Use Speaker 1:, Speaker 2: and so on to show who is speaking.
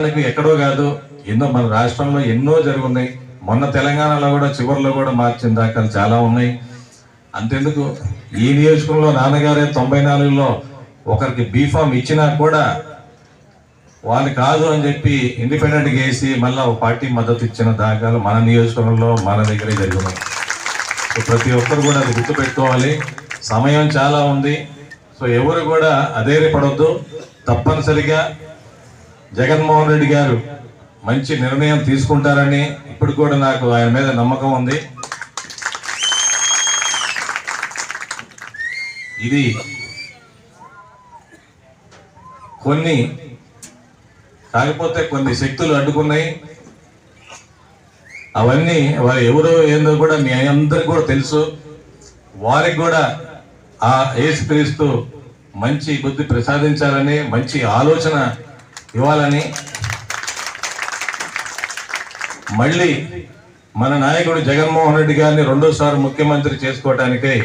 Speaker 1: ఎక్కడో కాదు, ఎన్నో మన రాష్ట్రంలో ఎన్నో జరుగున్నాయి. మొన్న తెలంగాణలో కూడా చివరిలో కూడా మార్చిన దాఖలు చాలా ఉన్నాయి. అంతెందుకు, ఈ నియోజకవర్గంలో నాన్నగారే 94లో ఒకరికి బీఫామ్ ఇచ్చినా కూడా వాళ్ళు కాదు అని చెప్పి ఇండిపెండెంట్గా వేసి మళ్ళీ ఒక పార్టీ మద్దతు ఇచ్చిన దాఖలు మన నియోజకవర్గంలో మన దగ్గరే జరిగినాయి. ప్రతి ఒక్కరు కూడా అది గుర్తుపెట్టుకోవాలి. సమయం చాలా ఉంది. సో ఎవరు కూడా అధైర్యపడొద్దు. తప్పనిసరిగా జగన్మోహన్ రెడ్డి గారు మంచి నిర్ణయం తీసుకుంటారని ఇప్పుడు కూడా నాకు ఆయన మీద నమ్మకం ఉంది. ఇది కాకపోతే కొన్ని శక్తులు అడ్డుకున్నాయి. అవన్నీ వారు ఎవరో ఏందో కూడా మీ అందరికి కూడా తెలుసు. వారికి కూడా ఆ యేసుక్రీస్తు మంచి బుద్ధి ప్రసాదించాలని, మంచి ఆలోచన ఇవ్వాలని, మళ్ళీ మన నాయకుడు జగన్మోహన్ రెడ్డి గారిని రెండోసారి ముఖ్యమంత్రి చేసుకోవటానికై